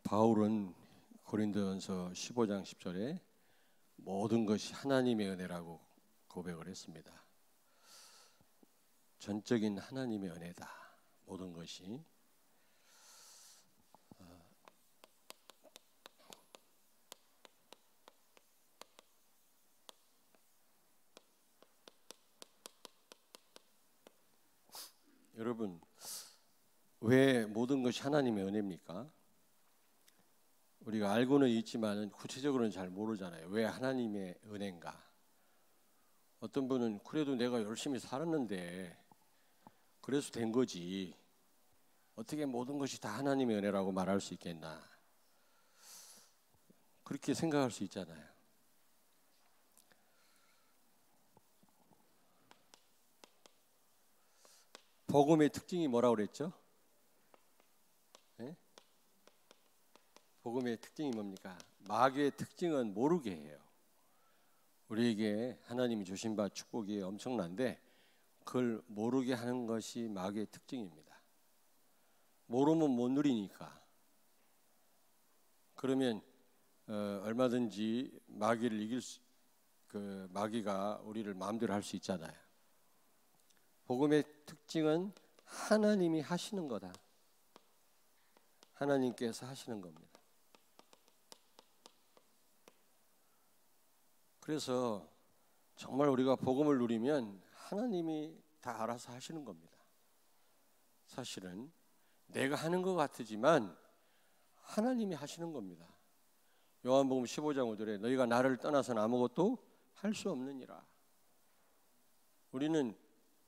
바울은 고린도전서 15장 10절에 모든 것이 하나님의 은혜라고 고백을 했습니다. 전적인 하나님의 은혜다. 모든 것이. 여러분, 왜 모든 것이 하나님의 은혜입니까? 우리가 알고는 있지만 구체적으로는 잘 모르잖아요. 왜 하나님의 은혜인가? 어떤 분은 그래도 내가 열심히 살았는데 그래서 된 거지, 어떻게 모든 것이 다 하나님의 은혜라고 말할 수 있겠나? 그렇게 생각할 수 있잖아요. 복음의 특징이 뭐라고 그랬죠? 네? 복음의 특징이 뭡니까? 마귀의 특징은 모르게 해요. 우리에게 하나님이 주신 바 축복이 엄청난데 그걸 모르게 하는 것이 마귀의 특징입니다. 모르면 못 누리니까. 그러면 얼마든지 마귀를 이길 마귀가 우리를 마음대로 할 수 있잖아요. 복음의 특징은 하나님이 하시는 거다. 하나님께서 하시는 겁니다. 그래서 정말 우리가 복음을 누리면 하나님이 다 알아서 하시는 겁니다. 사실은 내가 하는 것 같지만 하나님이 하시는 겁니다. 요한복음 15장 5절에 너희가 나를 떠나서는 아무것도 할 수 없느니라. 우리는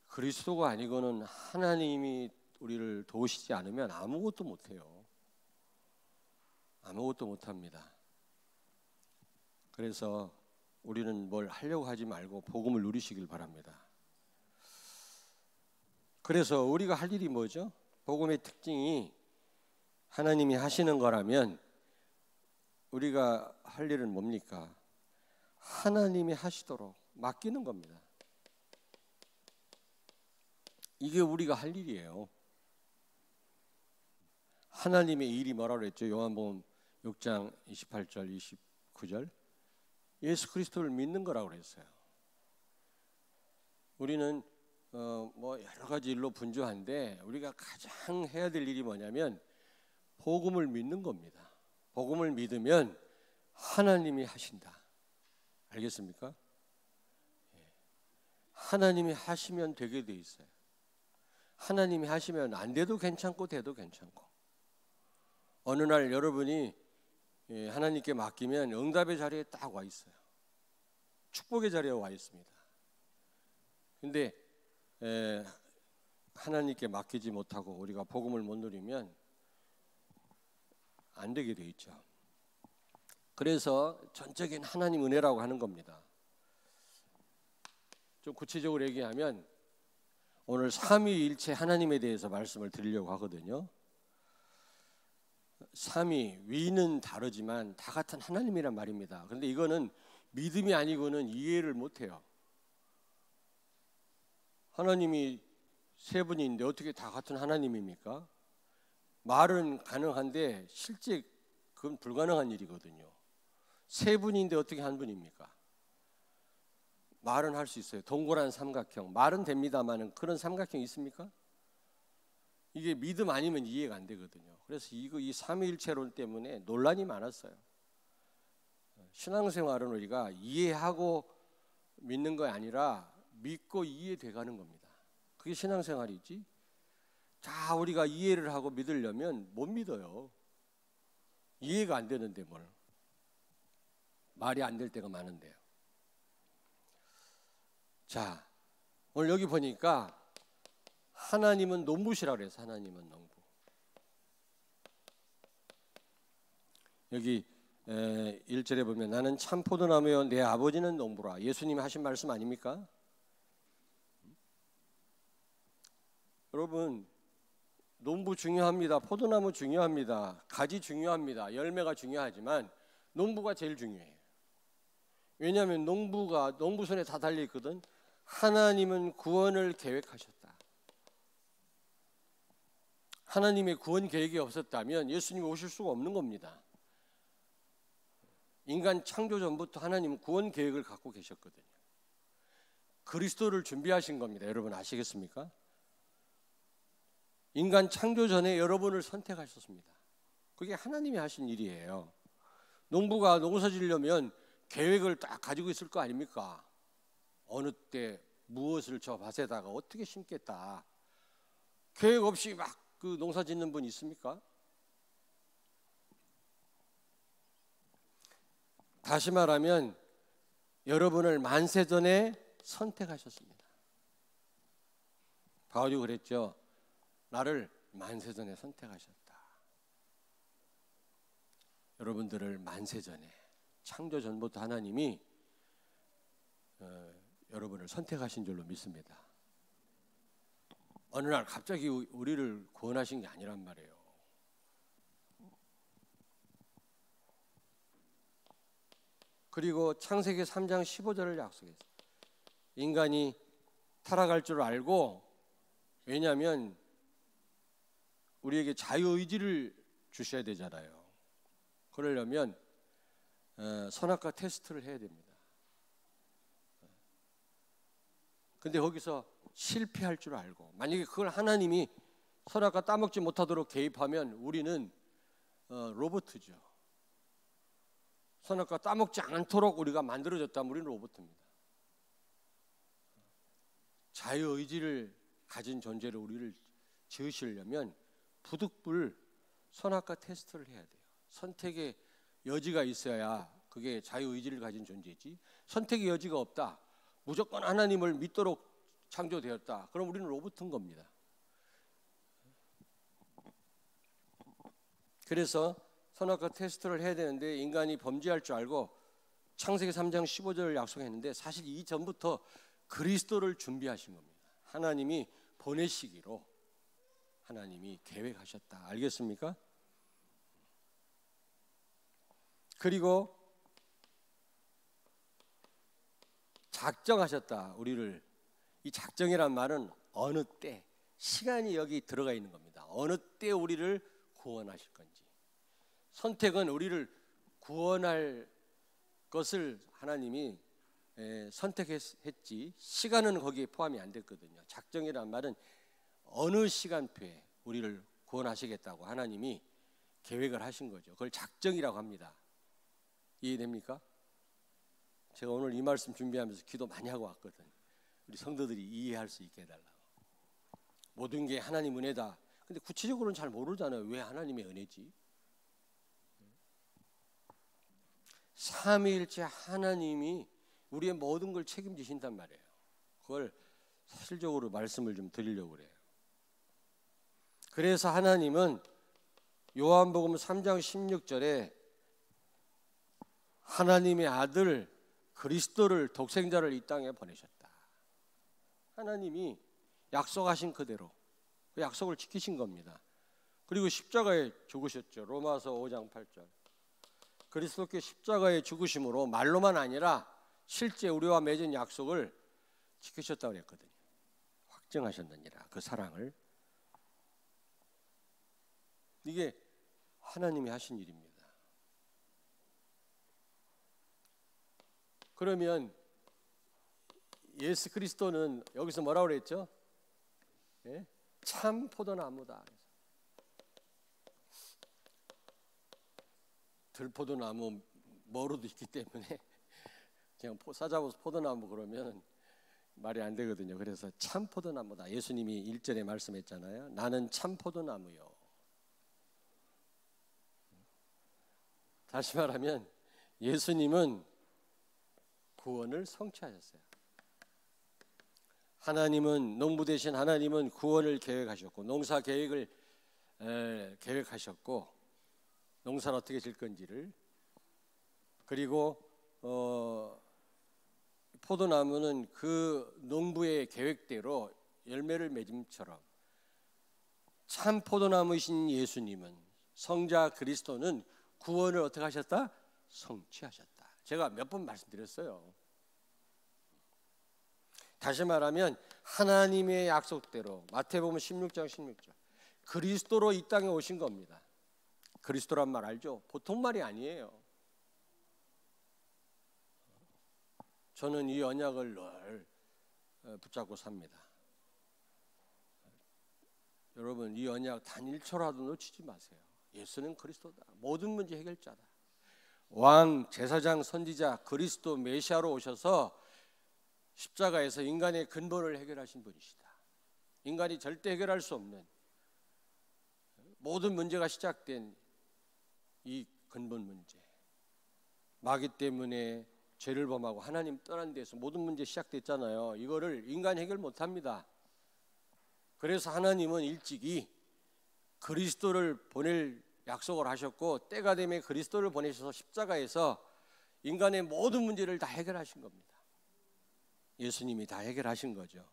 그리스도가 아니고는 하나님이 우리를 도우시지 않으면 아무것도 못해요. 아무것도 못합니다. 그래서 우리는 뭘 하려고 하지 말고 복음을 누리시길 바랍니다. 그래서 우리가 할 일이 뭐죠? 복음의 특징이 하나님이 하시는 거라면 우리가 할 일은 뭡니까? 하나님이 하시도록 맡기는 겁니다. 이게 우리가 할 일이에요. 하나님의 일이 뭐라고 그랬죠? 요한복음 6장 28절 29절 예수 그리스도를 믿는 거라고 그랬어요. 우리는 뭐 여러 가지 일로 분주한데 우리가 가장 해야 될 일이 뭐냐면 복음을 믿는 겁니다. 복음을 믿으면 하나님이 하신다. 알겠습니까? 하나님이 하시면 되게 돼 있어요. 하나님이 하시면 안 돼도 괜찮고 돼도 괜찮고. 어느 날 여러분이 하나님께 맡기면 응답의 자리에 딱 와 있어요. 축복의 자리에 와 있습니다. 근데 하나님께 맡기지 못하고 우리가 복음을 못 누리면 안 되게 돼 있죠. 그래서 전적인 하나님 은혜라고 하는 겁니다. 좀 구체적으로 얘기하면 오늘 삼위일체 하나님에 대해서 말씀을 드리려고 하거든요. 삼위, 위는 다르지만 다 같은 하나님이란 말입니다. 그런데 이거는 믿음이 아니고는 이해를 못해요. 하나님이 세 분인데 어떻게 다 같은 하나님입니까? 말은 가능한데 실제 그건 불가능한 일이거든요. 세 분인데 어떻게 한 분입니까? 말은 할 수 있어요. 동그란 삼각형. 말은 됩니다만 그런 삼각형이 있습니까? 이게 믿음 아니면 이해가 안 되거든요. 그래서 이 삼위일체론 때문에 논란이 많았어요. 신앙생활은 우리가 이해하고 믿는 거 아니라 믿고 이해돼 가는 겁니다. 그게 신앙생활이지. 다 우리가 이해를 하고 믿으려면 못 믿어요. 이해가 안 되는데 뭘. 말이 안 될 때가 많은데요. 자, 오늘 여기 보니까 하나님은 농부시라고 그래서 하나님은 농부. 여기 1절에 보면 나는 참 포도나무요 내 아버지는 농부라. 예수님이 하신 말씀 아닙니까? 여러분, 농부 중요합니다. 포도나무 중요합니다. 가지 중요합니다. 열매가 중요하지만 농부가 제일 중요해요. 왜냐하면 농부가 농부 손에 다 달려 있거든. 하나님은 구원을 계획하셨다. 하나님의 구원 계획이 없었다면 예수님이 오실 수가 없는 겁니다. 인간 창조 전부터 하나님은 구원 계획을 갖고 계셨거든요. 그리스도를 준비하신 겁니다. 여러분 아시겠습니까? 인간 창조 전에 여러분을 선택하셨습니다. 그게 하나님이 하신 일이에요. 농부가 농사 지으려면 계획을 딱 가지고 있을 거 아닙니까? 어느 때 무엇을 저 밭에다가 어떻게 심겠다. 계획 없이 막 그 농사 짓는 분 있습니까? 다시 말하면 여러분을 만세 전에 선택하셨습니다. 바울이 그랬죠. 나를 만세 전에 선택하셨다. 여러분들을 만세 전에, 창조 전부터 하나님이 여러분을 선택하신 줄로 믿습니다. 어느 날 갑자기 우리를 구원하신 게 아니란 말이에요. 그리고 창세기 3장 15절을 약속했어요. 인간이 타락할 줄 알고, 왜냐하면 우리에게 자유의지를 주셔야 되잖아요. 그러려면 선악과 테스트를 해야 됩니다. 근데 거기서 실패할 줄 알고, 만약에 그걸 하나님이 선악과 따먹지 못하도록 개입하면 우리는 로봇이죠. 선악과 따먹지 않도록 우리가 만들어졌다면 우리는 로봇입니다. 자유의지를 가진 존재로 우리를 지으시려면 부득불 선악과 테스트를 해야 돼요. 선택의 여지가 있어야 그게 자유의지를 가진 존재지, 선택의 여지가 없다, 무조건 하나님을 믿도록 창조되었다, 그럼 우리는 로봇인 겁니다. 그래서 선악과 테스트를 해야 되는데 인간이 범죄할 줄 알고 창세기 3장 15절을 약속했는데 사실 이전부터 그리스도를 준비하신 겁니다. 하나님이 보내시기로 하나님이 계획하셨다. 알겠습니까? 그리고 작정하셨다. 우리를, 이 작정이란 말은 어느 때, 시간이 여기 들어가 있는 겁니다. 어느 때 우리를 구원하실 건지. 선택은 우리를 구원할 것을 하나님이 선택했지, 시간은 거기에 포함이 안 됐거든요. 작정이란 말은 어느 시간표에 우리를 구원하시겠다고 하나님이 계획을 하신 거죠. 그걸 작정이라고 합니다. 이해됩니까? 제가 오늘 이 말씀 준비하면서 기도 많이 하고 왔거든요. 우리 성도들이 이해할 수 있게 해달라고. 모든 게 하나님 은혜다. 근데 구체적으로는 잘 모르잖아요. 왜 하나님의 은혜지? 삼위일체 하나님이 우리의 모든 걸 책임지신단 말이에요. 그걸 사실적으로 말씀을 좀 드리려고 그래요. 그래서 하나님은 요한복음 3장 16절에 하나님의 아들 그리스도를, 독생자를 이 땅에 보내셨다. 하나님이 약속하신 그대로 그 약속을 지키신 겁니다. 그리고 십자가에 죽으셨죠. 로마서 5장 8절. 그리스도께 십자가에 죽으심으로 말로만 아니라 실제 우리와 맺은 약속을 지키셨다고 그랬거든요. 확정하셨느니라, 그 사랑을. 이게 하나님이 하신 일입니다. 그러면 예수 그리스도는 여기서 뭐라고 그랬죠? 예? 참 포도나무다. 들포도나무 뭐로도 있기 때문에 그냥 사자보서 포도나무 그러면 말이 안 되거든요. 그래서 참 포도나무다. 예수님이 1절에 말씀했잖아요. 나는 참 포도나무요. 다시 말하면 예수님은 구원을 성취하셨어요. 하나님은, 농부 되신 하나님은 구원을 계획하셨고, 농사 계획을 계획하셨고, 농사는 어떻게 질 건지를, 그리고 포도나무는 그 농부의 계획대로 열매를 맺음처럼 참 포도나무이신 예수님은, 성자 그리스도는 구원을 어떻게 하셨다? 성취하셨다. 제가 몇 번 말씀드렸어요. 다시 말하면 하나님의 약속대로, 마태복음 16장 16절, 그리스도로 이 땅에 오신 겁니다. 그리스도란 말 알죠? 보통 말이 아니에요. 저는 이 언약을 늘 붙잡고 삽니다. 여러분, 이 언약 단 1초라도 놓치지 마세요. 예수는 그리스도다. 모든 문제 해결자다. 왕, 제사장, 선지자, 그리스도 메시아로 오셔서 십자가에서 인간의 근본을 해결하신 분이시다. 인간이 절대 해결할 수 없는 모든 문제가 시작된 이 근본 문제, 마귀 때문에 죄를 범하고 하나님 떠난 데서 모든 문제 시작됐잖아요. 이거를 인간 해결 못합니다. 그래서 하나님은 일찍이 그리스도를 보낼 약속을 하셨고, 때가 되면 그리스도를 보내셔서 십자가에서 인간의 모든 문제를 다 해결하신 겁니다. 예수님이 다 해결하신 거죠.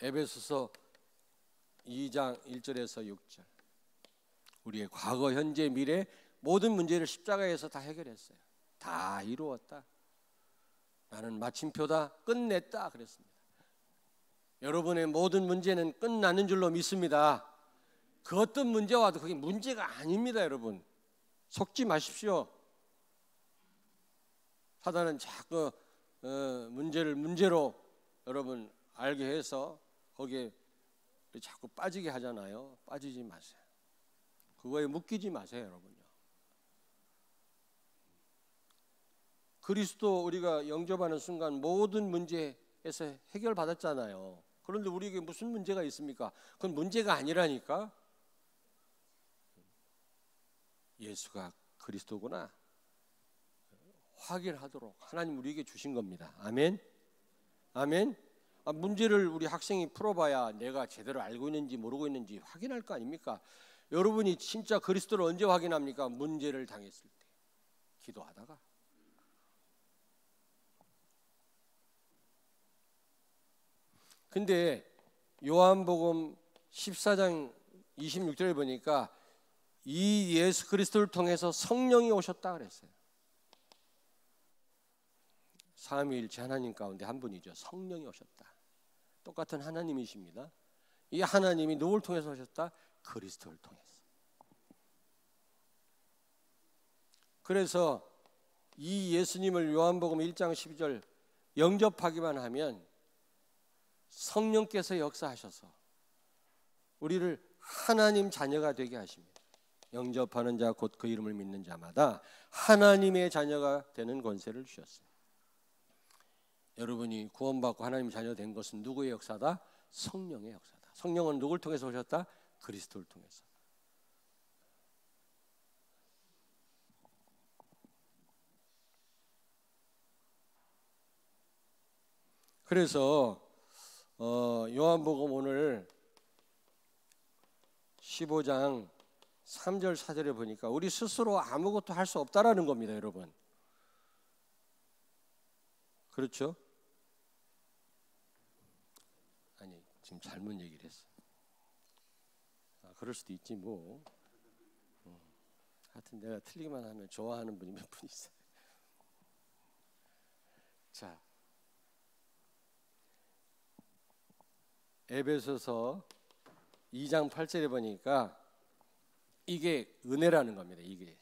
에베소서 2장 1절에서 6절, 우리의 과거, 현재, 미래 모든 문제를 십자가에서 다 해결했어요. 다 이루었다. 나는 마침표다. 끝냈다. 그랬습니다. 여러분의 모든 문제는 끝나는 줄로 믿습니다. 그 어떤 문제와 와도 그게 문제가 아닙니다. 여러분, 속지 마십시오. 사단은 자꾸 문제를 문제로 여러분 알게 해서 거기에 자꾸 빠지게 하잖아요. 빠지지 마세요. 그거에 묶이지 마세요. 여러분요. 그리스도 우리가 영접하는 순간 모든 문제에서 해결받았잖아요. 그런데 우리에게 무슨 문제가 있습니까? 그건 문제가 아니라니까. 예수가 그리스도구나 확인하도록 하나님 우리에게 주신 겁니다. 아멘. 아멘. 문제를 우리 학생이 풀어봐야 내가 제대로 알고 있는지 모르고 있는지 확인할 거 아닙니까? 여러분이 진짜 그리스도를 언제 확인합니까? 문제를 당했을 때, 기도하다가. 근데 요한복음 14장 26절에 보니까 이 예수 그리스도를 통해서 성령이 오셨다 그랬어요. 삼위일체 하나님 가운데 한 분이죠. 성령이 오셨다. 똑같은 하나님이십니다. 이 하나님이 누굴 통해서 오셨다? 그리스도를 통해서. 그래서 이 예수님을 요한복음 1장 12절 영접하기만 하면 성령께서 역사하셔서 우리를 하나님 자녀가 되게 하십니다. 영접하는 자 곧 그 이름을 믿는 자마다 하나님의 자녀가 되는 권세를 주셨어요. 여러분이 구원받고 하나님 자녀 된 것은 누구의 역사다? 성령의 역사다. 성령은 누굴 통해서 오셨다? 그리스도를 통해서. 그래서 요한복음 오늘 15장 3절 4절에 보니까 우리 스스로 아무것도 할 수 없다라는 겁니다. 여러분, 그렇죠? 아니, 지금 잘못 얘기를 했어. 그럴 수도 있지 뭐. 하여튼 내가 틀리기만 하면 좋아하는 분이 몇 분 있어요. 자, 에베소서 2장 8절에 보니까 이게 은혜라는 겁니다. 이게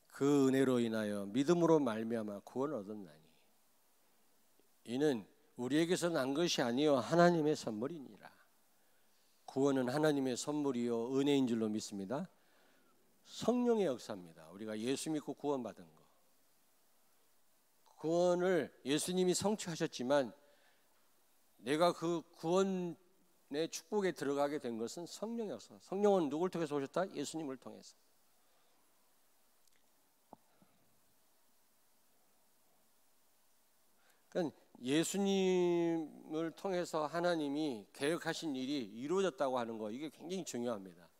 그 은혜로 인하여 믿음으로 말미암아 구원을 얻었나니 이는 우리에게서 난 것이 아니요 하나님의 선물이니라. 구원은 하나님의 선물이요 은혜인 줄로 믿습니다. 성령의 역사입니다. 우리가 예수 믿고 구원받은 거, 구원을 예수님이 성취하셨지만 내가 그 구원의 축복에 들어가게 된 것은 성령의 역사. 성령은 누굴 통해서 오셨다? 예수님을 통해서. 그러니까 예수님을 통해서 하나님이 계획하신 일이 이루어졌다고 하는 거, 이게 굉장히 중요합니다.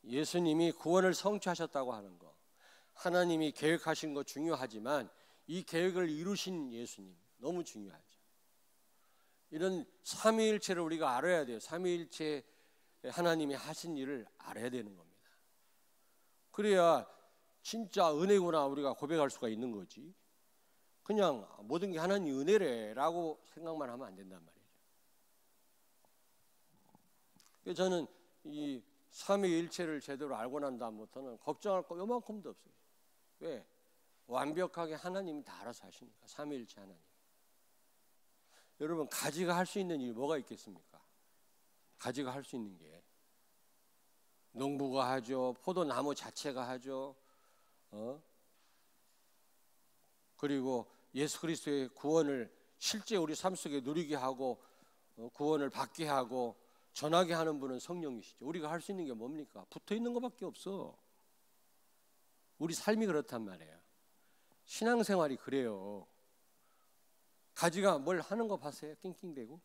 예수님이 구원을 성취하셨다고 하는 거, 하나님이 계획하신 거 중요하지만 이 계획을 이루신 예수님 너무 중요하죠. 이런 삼위일체를 우리가 알아야 돼요. 삼위일체 하나님이 하신 일을 알아야 되는 겁니다. 그래야 진짜 은혜구나 우리가 고백할 수가 있는 거지. 그냥 모든 게 하나님 은혜래라고 생각만 하면 안 된단 말이에요. 저는 이 삼위일체를 제대로 알고 난 다음부터는 걱정할 거 요만큼도 없어요. 왜? 완벽하게 하나님이 다 알아서 하시니까. 삼위일체 하나님. 여러분, 가지가 할 수 있는 일이 뭐가 있겠습니까? 가지가 할 수 있는 게 농부가 하죠. 포도나무 자체가 하죠. 그리고 예수 그리스도의 구원을 실제 우리 삶 속에 누리게 하고 구원을 받게 하고 전하게 하는 분은 성령이시죠. 우리가 할 수 있는 게 뭡니까? 붙어 있는 것밖에 없어. 우리 삶이 그렇단 말이에요. 신앙생활이 그래요. 가지가 뭘 하는 거 봤어요? 낑낑대고.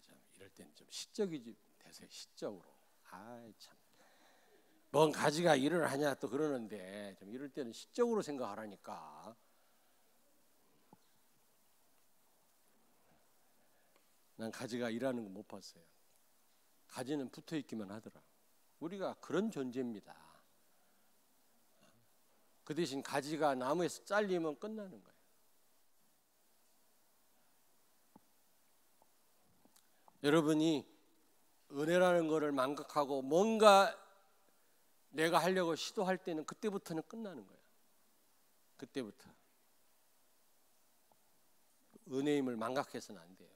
좀 이럴 땐 좀 시적이 되세요. 시적으로. 참. 뭔 가지가 일을 하냐 또 그러는데 좀 이럴 때는 시적으로 생각하라니까. 난 가지가 일하는 거 못 봤어요. 가지는 붙어 있기만 하더라. 우리가 그런 존재입니다. 그 대신 가지가 나무에서 잘리면 끝나는 거예요. 여러분이 은혜라는 것을 망각하고 뭔가 내가 하려고 시도할 때는 그때부터는 끝나는 거예요. 그때부터. 은혜임을 망각해서는 안 돼요.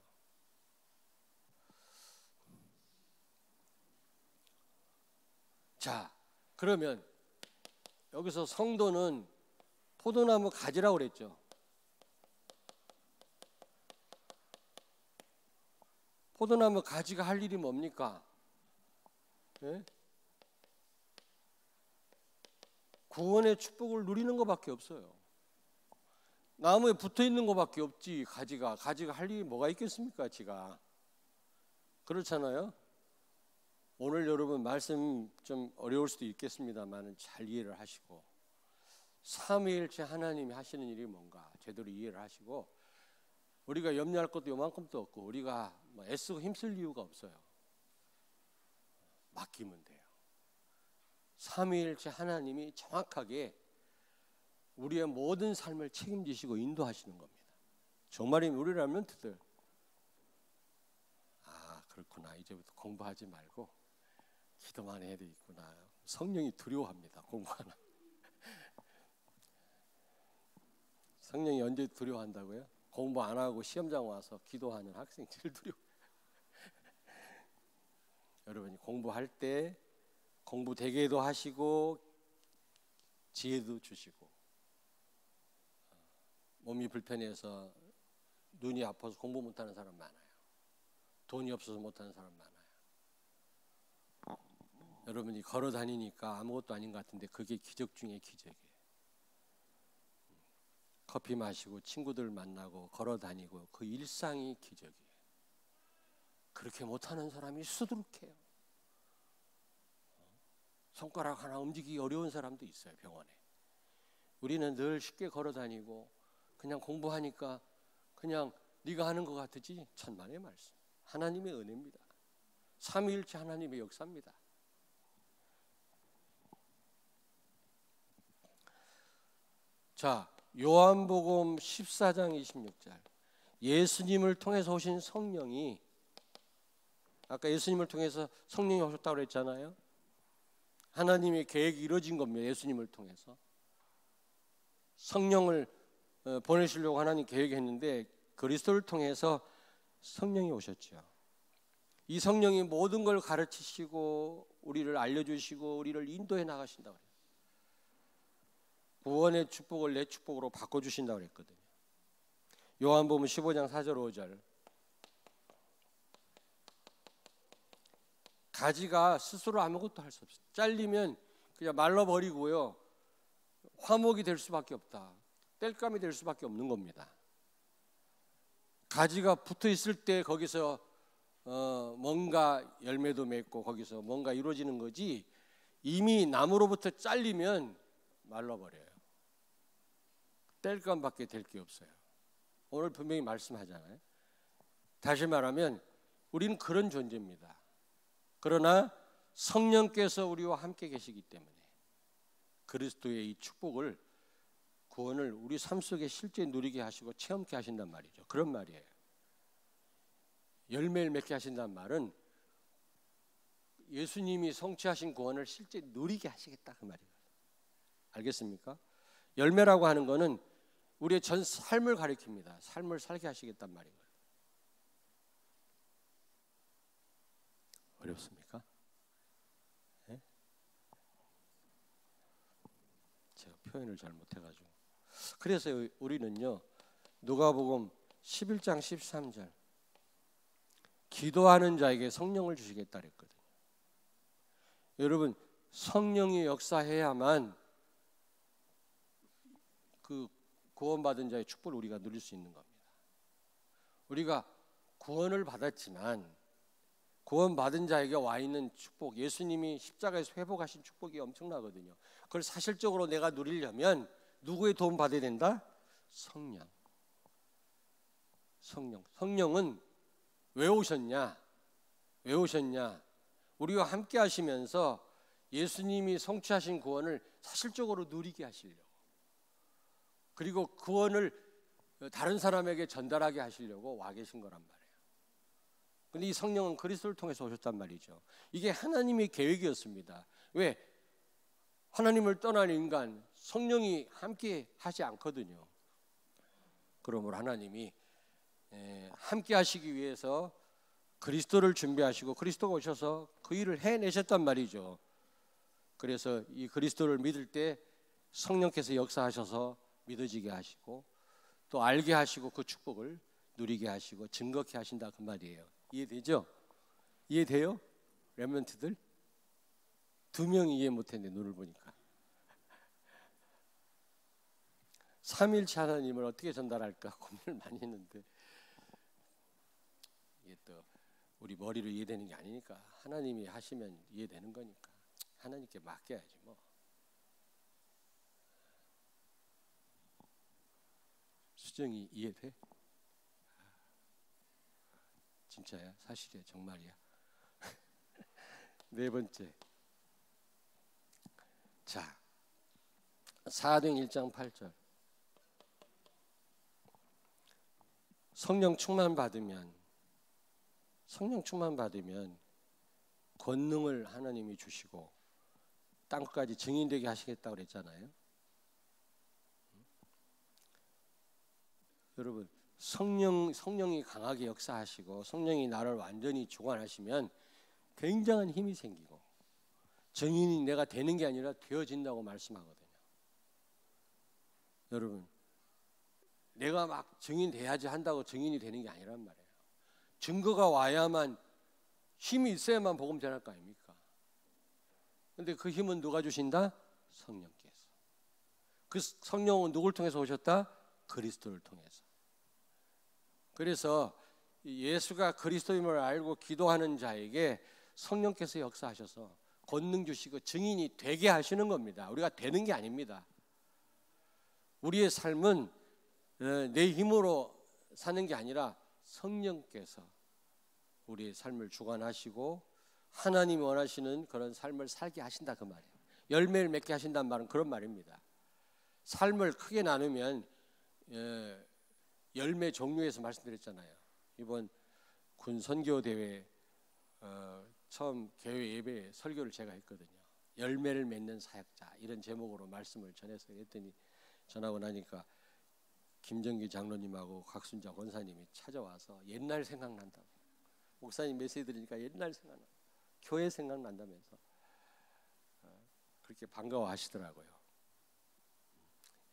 자, 그러면 여기서 성도는 포도나무 가지라고 그랬죠. 포도나무 가지가 할 일이 뭡니까? 네? 구원의 축복을 누리는 것밖에 없어요. 나무에 붙어 있는 것밖에 없지. 가지가 할 일이 뭐가 있겠습니까? 지가. 그렇잖아요. 오늘 여러분 말씀 좀 어려울 수도 있겠습니다만 잘 이해를 하시고 삼위일체 하나님이 하시는 일이 뭔가 제대로 이해를 하시고 우리가 염려할 것도 요만큼도 없고 우리가 애쓰고 힘쓸 이유가 없어요. 맡기면 돼요. 삼위일체 하나님이 정확하게 우리의 모든 삶을 책임지시고 인도하시는 겁니다. 정말이면 우리 렘넌트들 그렇구나. 이제부터 공부하지 말고 기도만 해야 되겠구나. 성령이 두려워합니다. 공부하나. 성령이 언제 두려워한다고요? 공부 안 하고 시험장 와서 기도하는 학생 제일 두려워. 여러분이 공부할 때 공부 되게도 하시고 지혜도 주시고 몸이 불편해서 눈이 아파서 공부 못하는 사람 많아요. 돈이 없어서 못하는 사람 많아요. 여러분이 걸어 다니니까 아무것도 아닌 것 같은데 그게 기적 중에 기적이에요. 커피 마시고 친구들 만나고 걸어 다니고 그 일상이 기적이에요. 그렇게 못하는 사람이 수두룩해요. 손가락 하나 움직이기 어려운 사람도 있어요. 병원에. 우리는 늘 쉽게 걸어 다니고 그냥 공부하니까 그냥 네가 하는 것 같으지. 천만의 말씀. 하나님의 은혜입니다. 삼위일체 하나님의 역사입니다. 자, 요한복음 14장 26절. 예수님을 통해서 오신 성령이 아까 예수님을 통해서 성령이 오셨다고 그랬잖아요. 하나님의 계획이 이루어진 겁니다. 예수님을 통해서. 성령을 보내시려고 하나님 계획했는데 그리스도를 통해서 성령이 오셨죠. 이 성령이 모든 걸 가르치시고 우리를 알려주시고 우리를 인도해 나가신다고 그래요. 구원의 축복을 내 축복으로 바꿔주신다고 그랬거든요. 요한복음 15장 4절 5절. 가지가 스스로 아무것도 할 수 없어요. 잘리면 그냥 말라버리고요. 화목이 될 수밖에 없다. 땔감이 될 수밖에 없는 겁니다. 가지가 붙어 있을 때 거기서 뭔가 열매도 맺고 거기서 뭔가 이루어지는 거지 이미 나무로부터 잘리면 말라버려요. 땔감밖에 될 게 없어요. 오늘 분명히 말씀하잖아요. 다시 말하면 우리는 그런 존재입니다. 그러나 성령께서 우리와 함께 계시기 때문에 그리스도의 이 축복을 구원을 우리 삶 속에 실제 누리게 하시고 체험케 하신단 말이죠. 그런 말이에요. 열매를 맺게 하신다는 말은 예수님이 성취하신 구원을 실제 누리게 하시겠다 그 말이에요. 알겠습니까? 열매라고 하는 거는 우리의 전 삶을 가리킵니다. 삶을 살게 하시겠단 말이에요. 어렵습니까? 네? 제가 표현을 잘 못해가지고. 그래서 우리는요, 누가복음 11장 13절 기도하는 자에게 성령을 주시겠다 그랬거든요. 여러분, 성령이 역사해야만 그 구원받은 자의 축복을 우리가 누릴 수 있는 겁니다. 우리가 구원을 받았지만 구원받은 자에게 와 있는 축복, 예수님이 십자가에서 회복하신 축복이 엄청나거든요. 그걸 사실적으로 내가 누리려면 누구의 도움 받아야 된다? 성령. 성령은 왜 오셨냐? 왜 오셨냐? 우리와 함께 하시면서 예수님이 성취하신 구원을 사실적으로 누리게 하시려고, 그리고 구원을 다른 사람에게 전달하게 하시려고 와 계신 거란 말이에요. 근데 이 성령은 그리스도를 통해서 오셨단 말이죠. 이게 하나님의 계획이었습니다. 왜? 하나님을 떠난 인간, 성령이 함께 하지 않거든요. 그러므로 하나님이 함께 하시기 위해서 그리스도를 준비하시고 그리스도가 오셔서 그 일을 해내셨단 말이죠. 그래서 이 그리스도를 믿을 때 성령께서 역사하셔서 믿어지게 하시고 또 알게 하시고 그 축복을 누리게 하시고 증거케 하신다 그 말이에요. 이해되죠? 이해돼요? 렘넌트들? 2명이 이해 못했네, 눈을 보니까. 삼일체 하나님을 어떻게 전달할까 고민을 많이 했는데, 이게 또 우리 머리로 이해되는 게 아니니까 하나님이 하시면 이해되는 거니까 하나님께 맡겨야지 뭐. 수정이 이해돼? 진짜야? 사실이야? 정말이야? 네 번째, 자, 사도행 1장 8절 성령 충만 받으면 권능을 하나님이 주시고 땅까지 증인되게 하시겠다고 그랬잖아요. 여러분, 성령이 강하게 역사하시고 성령이 나를 완전히 주관하시면 굉장한 힘이 생기고 증인이 내가 되는 게 아니라 되어진다고 말씀하거든요. 여러분, 내가 막 증인 돼야지 한다고 증인이 되는 게 아니란 말이에요. 증거가 와야만, 힘이 있어야만 복음 전할 거 아닙니까? 그런데 그 힘은 누가 주신다? 성령께서. 그 성령은 누굴 통해서 오셨다? 그리스도를 통해서. 그래서 예수가 그리스도임을 알고 기도하는 자에게 성령께서 역사하셔서 권능 주시고 증인이 되게 하시는 겁니다. 우리가 되는 게 아닙니다. 우리의 삶은 내 힘으로 사는 게 아니라 성령께서 우리의 삶을 주관하시고 하나님이 원하시는 그런 삶을 살게 하신다 그 말이에요. 열매를 맺게 하신다는 말은 그런 말입니다. 삶을 크게 나누면 열매 종류에서 말씀드렸잖아요. 이번 군 선교 대회 처음 개회 예배 설교를 제가 했거든요. 열매를 맺는 사역자, 이런 제목으로 말씀을 전해서 했더니 전하고 나니까 김정기 장로님하고 곽순자 권사님이 찾아와서 옛날 생각난다고, 목사님 메시지 들으니까 옛날 생각나, 교회 생각난다면서 그렇게 반가워하시더라고요.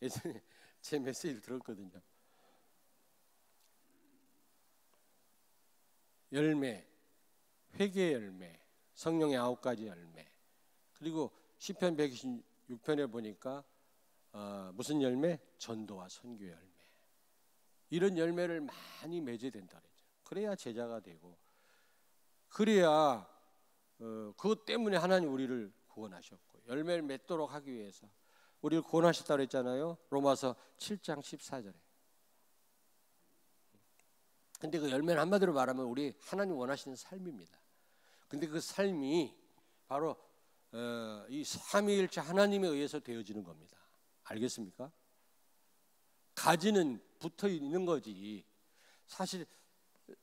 예전에 제 메시지를 들었거든요. 열매, 회개의 열매, 성령의 9가지 열매, 그리고 시편 126편에 보니까 무슨 열매? 전도와 선교 열매. 이런 열매를 많이 맺어야 된다 그랬죠. 그래야 제자가 되고, 그래야 그것 때문에 하나님 우리를 구원하셨고, 열매를 맺도록 하기 위해서 우리를 구원하셨다고 그랬잖아요. 로마서 7장 14절에. 근데 그 열매는 한마디로 말하면 우리 하나님 원하시는 삶입니다. 근데 그 삶이 바로 이 삼위일체 하나님에 의해서 되어지는 겁니다. 알겠습니까? 가지는 붙어 있는 거지. 사실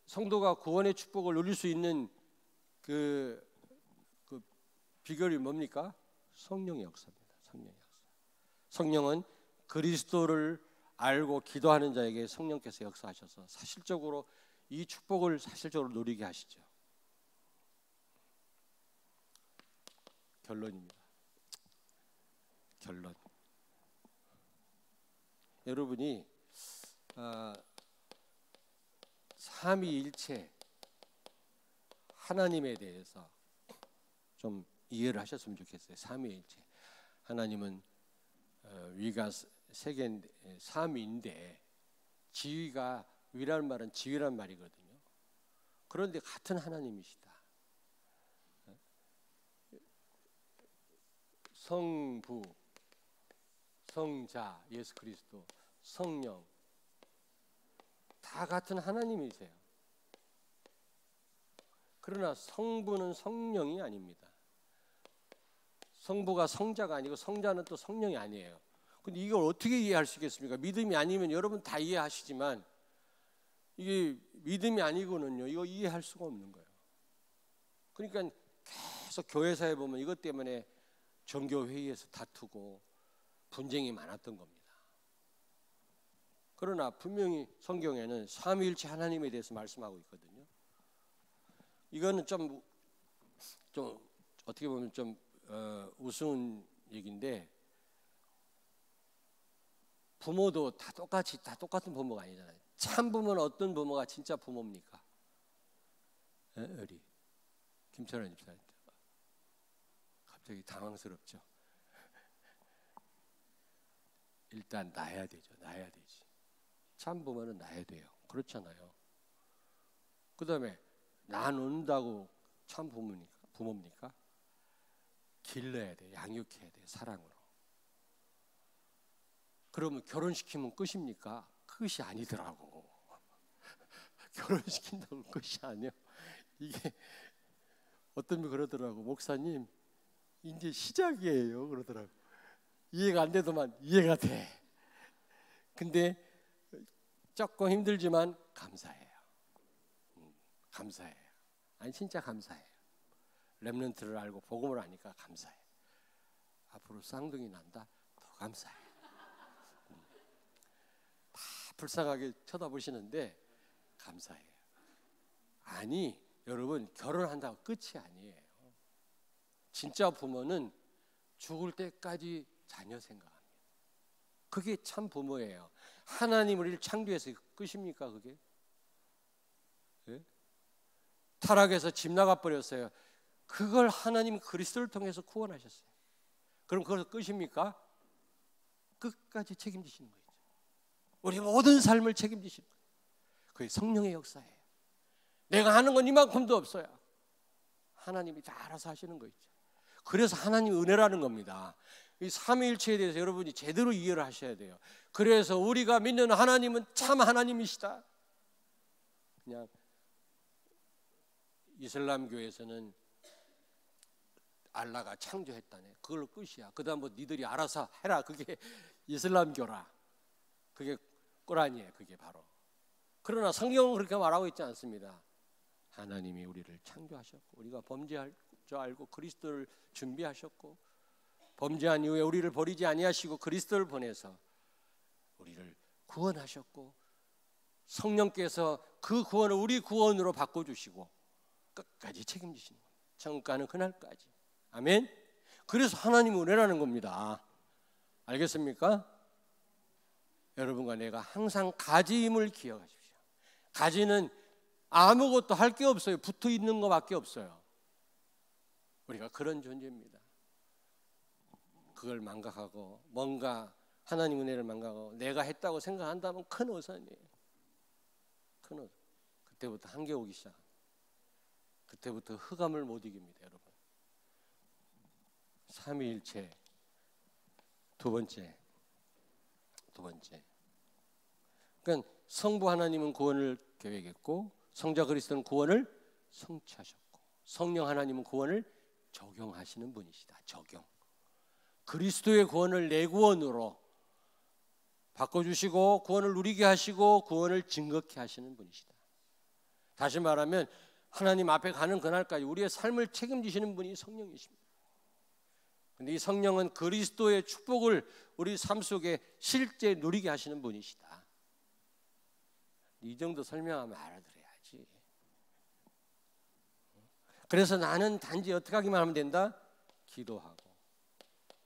성도가 구원의 축복을 누릴 수 있는 그 비결이 뭡니까? 성령의 역사입니다. 성령의 역사. 성령은 그리스도를 알고 기도하는 자에게 성령께서 역사하셔서 사실적으로 이 축복을 사실적으로 누리게 하시죠. 결론입니다. 결론. 여러분이 삼위일체 하나님에 대해서 좀 이해를 하셨으면 좋겠어요. 삼위일체 하나님은 위가 세 개인데 삼위인데 지위가 위라는 말은 지위란 말이거든요. 그런데 같은 하나님이시다. 성부, 성자, 예수 그리스도, 성령 다 같은 하나님이세요. 그러나 성부는 성령이 아닙니다. 성부가 성자가 아니고 성자는 또 성령이 아니에요. 근데 이걸 어떻게 이해할 수 있겠습니까? 믿음이 아니면 여러분 다 이해하시지만 이게 믿음이 아니고는요 이거 이해할 수가 없는 거예요. 그러니까 계속 교회사에 보면 이것 때문에 정교회의에서 다투고 분쟁이 많았던 겁니다. 그러나 분명히 성경에는 삼위일체 하나님에 대해서 말씀하고 있거든요. 이거는 좀 어떻게 보면 좀 우스운 얘기인데 부모도 다 똑같은 부모가 아니잖아요. 참 부모는 어떤 부모가 진짜 부모입니까? 우리 김철원 집사님 갑자기 당황스럽죠. 일단 낳아야 되죠. 낳아야 되지. 참 부모는 낳아야 돼요. 그렇잖아요. 그 다음에 낳는다고 참 부모입니까? 길러야 돼. 양육해야 돼. 사랑으로. 그러면 결혼시키면 끝입니까? 끝이 아니더라고. 결혼시킨다고 끝이 아니야. 이게 어떤 분 그러더라고. 목사님 이제 시작이에요. 그러더라고. 이해가 안 되더만 이해가 돼. 근데 조금 힘들지만 감사해요. 감사해요. 아니 진짜 감사해요. 렘넌트를 알고 복음을 아니까 감사해요. 앞으로 쌍둥이 난다. 더 감사해요. 다 불쌍하게 쳐다보시는데 감사해요. 아니 여러분 결혼한다고 끝이 아니에요. 진짜 부모는 죽을 때까지 자녀 생각합니다. 그게 참 부모예요. 하나님 우리를 창조해서 끝입니까 그게? 네? 타락해서 집 나가버렸어요. 그걸 하나님 그리스도를 통해서 구원하셨어요. 그럼 그것은 끝입니까? 끝까지 책임지시는 거죠. 우리 모든 삶을 책임지시는 거예요. 그게 성령의 역사예요. 내가 하는 건 이만큼도 없어요. 하나님이 다 알아서 하시는 거 있죠. 그래서 하나님 은혜라는 겁니다. 이 삼위일체에 대해서 여러분이 제대로 이해를 하셔야 돼요. 그래서 우리가 믿는 하나님은 참 하나님이시다. 그냥 이슬람교에서는 알라가 창조했다네. 그걸로 끝이야. 그 다음 뭐 니들이 알아서 해라. 그게 이슬람교라. 그게 꾸란이에요. 그게 바로. 그러나 성경은 그렇게 말하고 있지 않습니다. 하나님이 우리를 창조하셨고 우리가 범죄할 줄 알고 그리스도를 준비하셨고 범죄한 이후에 우리를 버리지 아니하시고 그리스도를 보내서 우리를 구원하셨고 성령께서 그 구원을 우리 구원으로 바꿔주시고 끝까지 책임지시는 겁니다. 천국 가는 그날까지. 아멘. 그래서 하나님의 은혜라는 겁니다. 알겠습니까? 여러분과 내가 항상 가지임을 기억하십시오. 가지는 아무것도 할 게 없어요. 붙어 있는 것밖에 없어요. 우리가 그런 존재입니다. 그걸 망각하고 뭔가 하나님 은혜를 망각하고 내가 했다고 생각한다면 큰 오산이에요. 큰 오산. 그때부터 한계 오기 시작합니다. 그때부터 흑암을 못 이깁니다. 여러분. 삼위일체. 두 번째. 그러니까 성부 하나님은 구원을 계획했고 성자 그리스도는 구원을 성취하셨고 성령 하나님은 구원을 적용하시는 분이시다. 적용. 그리스도의 구원을 내 구원으로 바꿔주시고 구원을 누리게 하시고 구원을 증거케 하시는 분이시다. 다시 말하면 하나님 앞에 가는 그날까지 우리의 삶을 책임지시는 분이 성령이십니다. 그런데 이 성령은 그리스도의 축복을 우리 삶 속에 실제 누리게 하시는 분이시다. 이 정도 설명하면 알아들어야지. 그래서 나는 단지 어떻게 하기만 하면 된다? 기도하고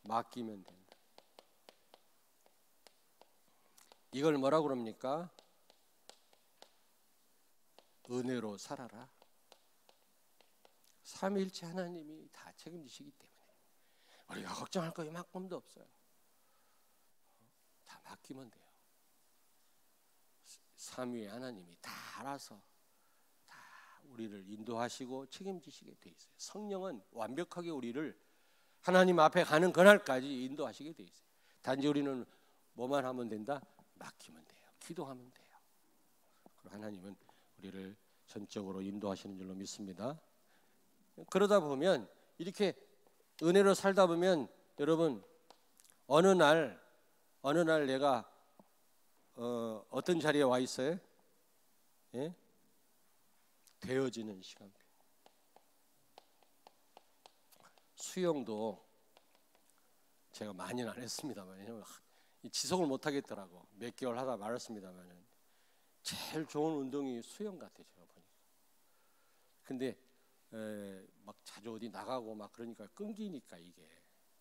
맡기면 된다. 이걸 뭐라고 그럽니까? 은혜로 살아라. 삼위일체 하나님이 다 책임지시기 때문에 우리가 걱정할 거 이만큼도 없어요. 다 맡기면 돼요. 삼위의 하나님이 다 알아서 다 우리를 인도하시고 책임지시게 돼 있어요. 성령은 완벽하게 우리를 하나님 앞에 가는 그날까지 인도하시게 돼 있어요. 단지 우리는 뭐만 하면 된다? 맡기면 돼요. 기도하면 돼요. 그리고 하나님은 우리를 전적으로 인도하시는 줄로 믿습니다. 그러다 보면 이렇게 은혜로 살다 보면 여러분 어느 날 내가 어떤 자리에 와 있어요? 예? 되어지는 시간표. 수영도 제가 많이는 안 했습니다만 지속을 못 하겠더라고. 몇 개월 하다 말았습니다만 제일 좋은 운동이 수영 같아요. 제가 보니까. 근데 막 자주 어디 나가고 막 그러니까 끊기니까 이게.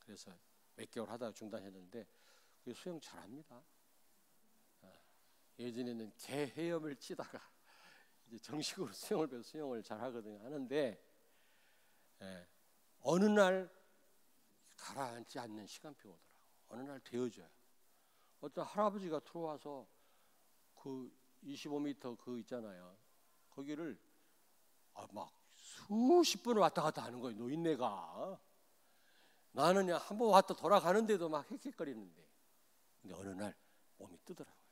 그래서 몇 개월 하다가 중단했는데 수영 잘합니다. 예전에는 개 헤엄을 치다가 이제 정식으로 수영을 배워 수영을 잘하거든요. 하는데 어느 날 가라앉지 않는 시간표가 오더라고. 어느 날 되어져요. 어떤 할아버지가 들어와서 그 25m 그 있잖아요. 거기를 막 수십 분을 왔다 갔다 하는 거예요. 노인네가. 나는 그냥 한 번 왔다 돌아가는데도 막 헥헥거리는데. 근데 어느 날 몸이 뜨더라고요.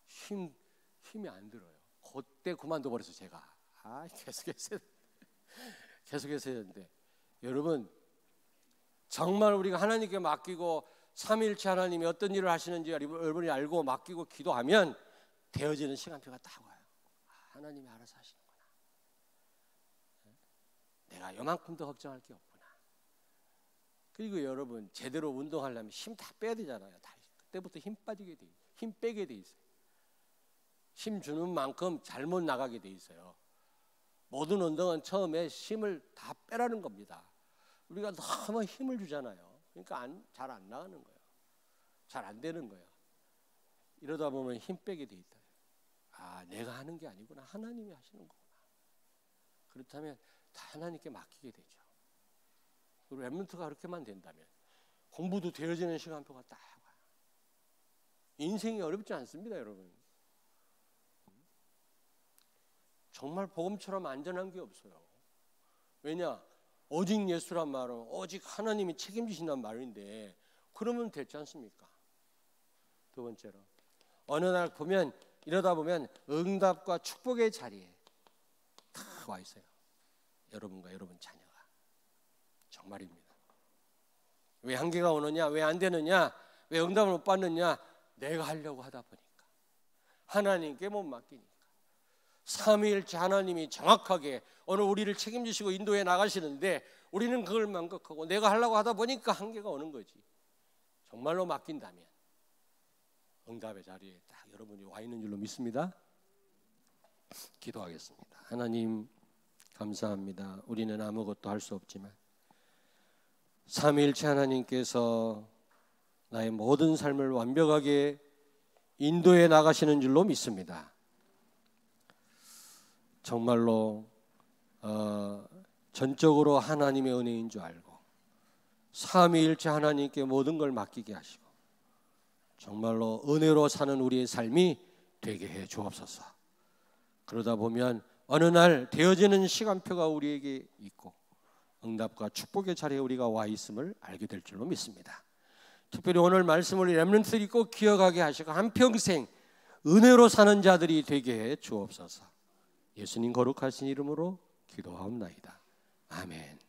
힘이 안 들어요. 그때 그만둬 버려서 제가 계속해서 했는데 여러분 정말 우리가 하나님께 맡기고 삼위일체 하나님이 어떤 일을 하시는지 여러분이 알고 맡기고 기도하면 되어지는 시간표가 딱 와요. 하나님이 알아서 하시는구나. 내가 요만큼도 걱정할 게 없구나. 그리고 여러분 제대로 운동하려면 힘 다 빼야 되잖아요. 다 그때부터 힘 빠지게 돼, 힘 빼게 돼 있어요. 힘 주는 만큼 잘못 나가게 돼 있어요. 모든 운동은 처음에 힘을 다 빼라는 겁니다. 우리가 너무 힘을 주잖아요. 그러니까 잘 안 나가는 거예요. 잘 안 되는 거예요. 이러다 보면 힘 빼게 돼 있다. 내가 하는 게 아니구나. 하나님이 하시는 거구나. 그렇다면 다 하나님께 맡기게 되죠. 그리고 랩런트가 그렇게만 된다면 공부도 되어지는 시간표가 딱 와요. 인생이 어렵지 않습니다, 여러분. 정말 복음처럼 안전한 게 없어요. 왜냐? 오직 예수란 말은 오직 하나님이 책임지신다는 말인데 그러면 되지 않습니까? 두 번째로 어느 날 보면 이러다 보면 응답과 축복의 자리에 다 와 있어요. 여러분과 여러분 자녀가. 정말입니다. 왜 한계가 오느냐? 왜 안 되느냐? 왜 응답을 못 받느냐? 내가 하려고 하다 보니까 하나님께 못 맡기니까. 삼위일체 하나님이 정확하게 오늘 우리를 책임지시고 인도해 나가시는데 우리는 그걸 망각하고 내가 하려고 하다 보니까 한계가 오는 거지. 정말로 맡긴다면 응답의 자리에 딱 여러분이 와 있는 줄로 믿습니다. 기도하겠습니다. 하나님 감사합니다. 우리는 아무것도 할 수 없지만 삼위일체 하나님께서 나의 모든 삶을 완벽하게 인도해 나가시는 줄로 믿습니다. 정말로 전적으로 하나님의 은혜인 줄 알고 삼위일체 하나님께 모든 걸 맡기게 하시고 정말로 은혜로 사는 우리의 삶이 되게 해 주옵소서. 그러다 보면 어느 날 되어지는 시간표가 우리에게 있고 응답과 축복의 자리에 우리가 와 있음을 알게 될 줄로 믿습니다. 특별히 오늘 말씀을 렘넌트들이 꼭 기억하게 하시고 한평생 은혜로 사는 자들이 되게 해 주옵소서. 예수님 거룩하신 이름으로 기도하옵나이다. 아멘.